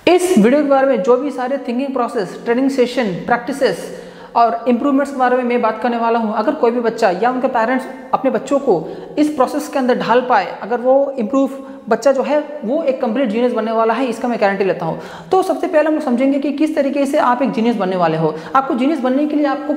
इस वीडियो के बारे में जो भी सारे thinking process, training session, practices और इम्प्रूवमेंट्स के बारे में मैं बात करने वाला हूं, अगर कोई भी बच्चा या उनके पेरेंट्स अपने बच्चों को इस प्रोसेस के अंदर ढाल पाए, अगर वो इम्प्रूव बच्चा जो है वो एक कंप्लीट जीनियस बनने वाला है, इसका मैं गारंटी लेता हूं। तो सबसे पहले हम लोग समझेंगे कि किस तरीके से आप एक जीनियस बनने वाले हो। आपको जीनियस बनने के लिए आपको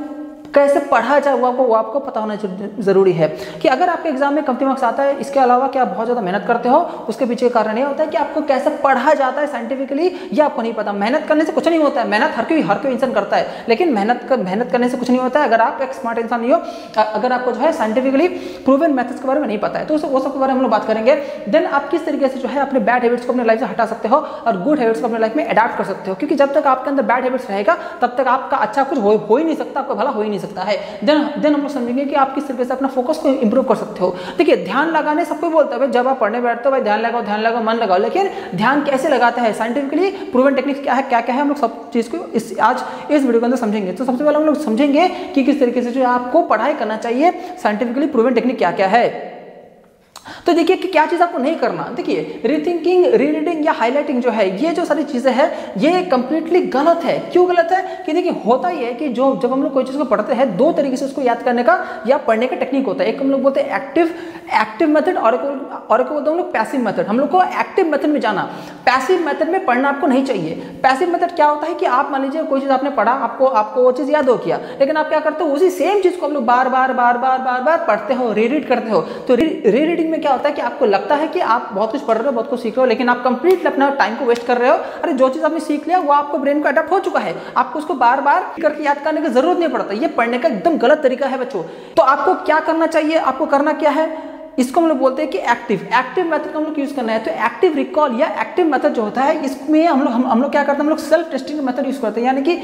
कैसे पढ़ा जाए वो आपको पता होना जरूरी है कि अगर आपके एग्जाम में कम मार्क्स आता है, इसके अलावा क्या आप बहुत ज़्यादा मेहनत करते हो, उसके पीछे कारण ये होता है कि आपको कैसे पढ़ा जाता है साइंटिफिकली, ये आपको नहीं पता। मेहनत करने से कुछ नहीं होता है, मेहनत हर कोई इंसान करता है, लेकिन मेहनत करने से कुछ नहीं होता है अगर आप एक स्मार्ट इंसान नहीं हो, अगर आपको जो है साइंटिफिकली प्रूवन मेथड्स के बारे में नहीं पता है। तो वो सब के बारे में हम लोग बात करेंगे। देन आप किस तरीके से जो है अपने बैड हैबिट्स को अपने लाइफ से हटा सकते हो और गुड हैबिट्स को अपने लाइफ में अडॉप्ट कर सकते हो, क्योंकि जब तक आपके अंदर बैड हैबिट्स रहेगा तब तक आपका अच्छा कुछ हो ही नहीं सकता, आपका भला हो ही नहीं सकता है। देन हम लोग समझेंगे कि आप किस तरीके से अपना फोकस को इंप्रूव कर सकते हो। देखिए, ध्यान लगाने सबको बोलता है जब आप पढ़ने बैठते हो भाई ध्यान लगाओ, मन लगाओ, लेकिन ध्यान कैसे लगाते हैं, साइंटिफिकली प्रूवन टेक्निक्स क्या है हम लोग सब चीज को आज इस वीडियो के अंदर समझेंगे। तो सबसे पहले हम लोग समझेंगे कि किस तरीके से जो आपको पढ़ाई करना चाहिए, साइंटिफिकली प्रूवन टेक्निक क्या क्या है। तो देखिए कि क्या चीज आपको नहीं करना। देखिए, रीथिंकिंग, रीरीडिंग या हाईलाइटिंग जो है, ये जो सारी चीजें हैं ये कंप्लीटली गलत है। क्यों गलत है कि देखिए होता ही है कि जब हम लोग कोई चीज को पढ़ते हैं, दो तरीके से उसको याद करने का या पढ़ने का टेक्निक होता है। एक हम लोग बोलते हैं एक्टिव मेथड और एक बोलते हैं हम लोग पैसिव मेथड। हम लोग को एक्टिव मेथड में जाना, पैसिव मेथड में पढ़ना आपको नहीं चाहिए। पैसिव मेथड क्या होता है कि आप मान लीजिए कोई चीज आपने पढ़ा, आपको वो चीज याद हो गया, लेकिन आप क्या करते हो, उसी सेम चीज को आप लोग बार बार पढ़ते हो, रीरीड करते हो। तो रीरीडिंग में क्या होता है कि आपको लगता है कि आप बहुत कुछ पढ़ रहे हो, बहुत कुछ सीख रहे हो, लेकिन आप कंप्लीटली अपना टाइम को वेस्ट कर रहे हो। अरे जो चीज आपने सीख लिया वो आपको ब्रेन को अडॉप्ट हो चुका है, आपको उसको बार बार करके याद करने की जरूरत नहीं पड़ता। ये पढ़ने का एकदम गलत तरीका है बच्चों। तो आपको क्या करना चाहिए, आपको करना क्या है, इसको हम लोग बोलते हैं कि एक्टिव मेथड हम लोग यूज करना है। तो एक्टिव रिकॉल या एक्टिव मेथड जो होता है, इसमें हम लोग क्या करते हैं, हम लोग सेल्फ टेस्टिंग मेथड यूज करते हैं। यानी कि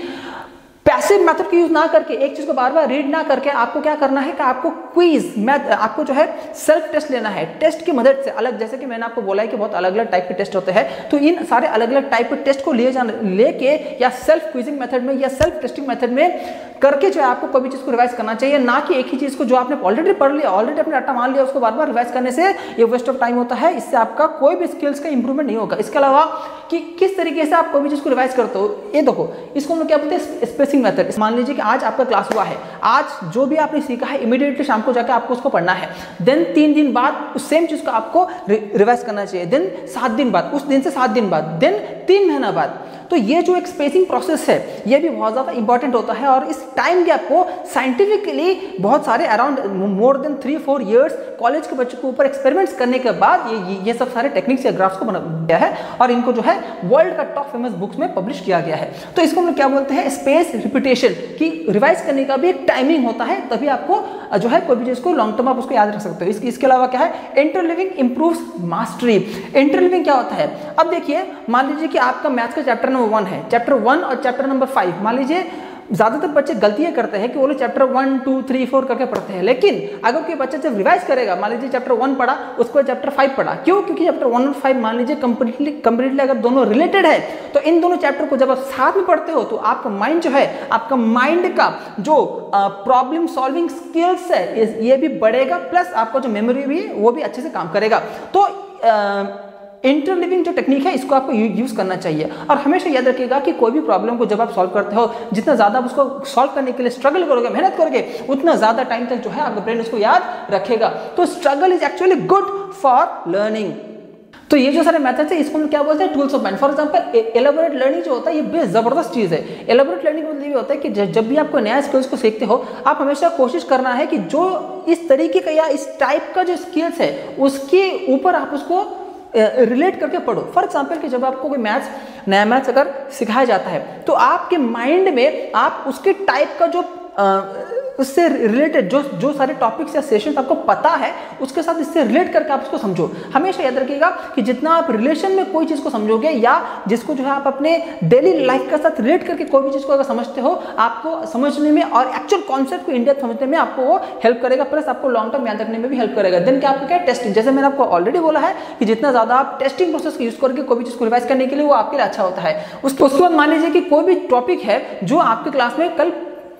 पैसिव मेथड का यूज ना करके, एक चीज को बार बार रीड ना करके, आपको क्या करना है कि आपको क्विज आपको जो है सेल्फ टेस्ट लेना है। टेस्ट की मदद से अलग, जैसे कि मैंने आपको बोला है कि बहुत अलग अलग टाइप के टेस्ट होते हैं, तो इन सारे अलग अलग टाइप के टेस्ट को लेके या सेल्फ क्विजिंग मेथड में या सेल्फ टेस्टिंग मेथड में करके जो है आपको कोई भी चीज को रिवाइज करना चाहिए, ना कि एक ही चीज को जो आपने ऑलरेडी पढ़ लिया, ऑलरेडी अपने रट्टा मान लिया, उसको बार बार रिवाइज करने से ये वेस्ट ऑफ टाइम होता है। इससे आपका कोई भी स्किल्स का इंप्रूवमेंट नहीं होगा। इसके अलावा कि किस तरीके से आप कोई भी चीज को रिवाइज करते हो, ये देखो, इसको हम लोग क्या बोलते हैं, स्पेसिंग मेथड। मान लीजिए कि आज आपका क्लास हुआ है, आज जो भी आपने सीखा है इमीडिएटली शाम को जाकर आपको उसको पढ़ना है। देन 3 दिन बाद उस सेम चीज को आपको रिवाइज करना चाहिए। देन 7 दिन बाद, उस दिन से 7 दिन बाद, देन 3 महीना बाद। तो ये जो एक स्पेसिंग प्रोसेस है ये भी बहुत ज्यादा इंपॉर्टेंट होता है, और इस टाइम गैप को साइंटिफिकली बहुत सारे around more than 3-4 years college के बच्चों के ऊपर एक्सपेरिमेंट्स करने के बाद ये सब सारे टेक्निक्स या ग्राफ्स को बनाया गया है, और इनको जो है वर्ल्ड का टॉप फेमस बुक्स में पब्लिश किया गया है। तो इसको हम लोग क्या बोलते हैं, स्पेस रिपीटेशन, की रिवाइज करने का भी एक टाइमिंग होता है, तभी आपको जो है कोई भी चीज को लॉन्ग टर्म आप उसको याद रख सकते हो। इसके अलावा क्या है, इंटरलिविंग इंप्रूव्स मास्टरी। इंटरलिविंग क्या होता है, अब देखिए, मान लीजिए कि आपका मैथ्स का चैप्टर नंबर 1 है, चैप्टर 1 और चैप्टर नंबर 5, मान लीजिए ज्यादातर बच्चे गलतियां करते हैं कि वो लोग चैप्टर 1, 2, 3, 4 करके पढ़ते हैं, लेकिन अगर कोई बच्चा जब रिवाइज करेगा, मान लीजिए चैप्टर 1 पढ़ा, उसको चैप्टर 5 पढ़ा, क्यों, क्योंकि चैप्टर 1 और 5 मान लीजिए कंप्लीटली अगर दोनों रिलेटेड है, तो इन दोनों चैप्टर को जब आप साथ में पढ़ते हो तो आपका माइंड जो है, आपका माइंड का जो प्रॉब्लम सॉल्विंग स्किल्स है ये भी बढ़ेगा, प्लस आपका जो मेमोरी भी वो भी अच्छे से काम करेगा। तो इंटरलिविंग जो टेक्निक है इसको आपको यूज करना चाहिए। और हमेशा याद रखिएगा कि कोई भी प्रॉब्लम को जब आप सॉल्व करते हो, जितना ज्यादा आप उसको सॉल्व करने के लिए स्ट्रगल करोगे, मेहनत करोगे, उतना ज्यादा टाइम तक जो है आपका ब्रेन उसको याद रखेगा। तो struggle is actually good for learning. तो ये जो सारे मेथड्स है इसको हम क्या बोलते हैं, tools of mind. For example, elaborate learning जो होता है ये बेस्ट जबरदस्त चीज है। एलाबोरेट लर्निंग मतलब ये होता है कि जब भी आप कोई नया स्किल्स को सीखते हो, आप हमेशा कोशिश करना है कि जो इस तरीके का या इस टाइप का जो स्किल्स है उसके ऊपर आप उसको रिलेट करके पढ़ो। फॉर एग्जाम्पल कि जब आपको कोई नया मैथ्स अगर सिखाया जाता है, तो आपके माइंड में आप उसके टाइप का जो उससे रिलेटेड जो सारे टॉपिक्स या सेशंस आपको पता है, उसके साथ इससे रिलेट करके आप उसको समझो। हमेशा याद रखिएगा कि जितना आप रिलेशन में कोई चीज को समझोगे, या जिसको जो है आप अपने डेली लाइफ के साथ रिलेट करके कोई भी चीज को अगर समझते हो, आपको समझने में और एक्चुअल कॉन्सेप्ट को इंडिया समझने में आपको वो हेल्प करेगा, प्लस आपको लॉन्ग टर्म याद रखने में भी हेल्प करेगा। देन क्या आपको क्या, टेस्टिंग। जैसे मैंने आपको ऑलरेडी बोला है कि जितना ज्यादा आप टेस्टिंग प्रोसेस को यूज करके कोई भी चीज को रिवाइज करने के लिए, वो आपके लिए अच्छा होता है। उसके बाद मान लीजिए कि कोई भी टॉपिक है जो आपके क्लास में कल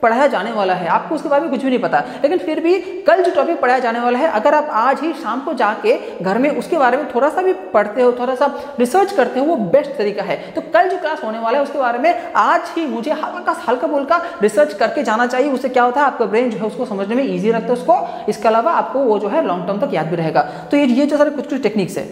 पढ़ाया जाने वाला है, आपको उसके बारे में कुछ भी नहीं पता, लेकिन फिर भी कल जो टॉपिक पढ़ाया जाने वाला है, अगर आप आज ही शाम को जाके घर में उसके बारे में थोड़ा सा भी पढ़ते हो, थोड़ा सा रिसर्च करते हो, वो बेस्ट तरीका है। तो कल जो क्लास होने वाला है उसके बारे में आज ही मुझे हल्का फुल्का रिसर्च करके जाना चाहिए। उससे क्या होता है, आपका ब्रेन जो है उसको समझने में ईजी रखता है उसको, इसके अलावा आपको वो जो है लॉन्ग टर्म तक याद भी रहेगा। तो ये जो सारे कुछ टेक्निक्स है,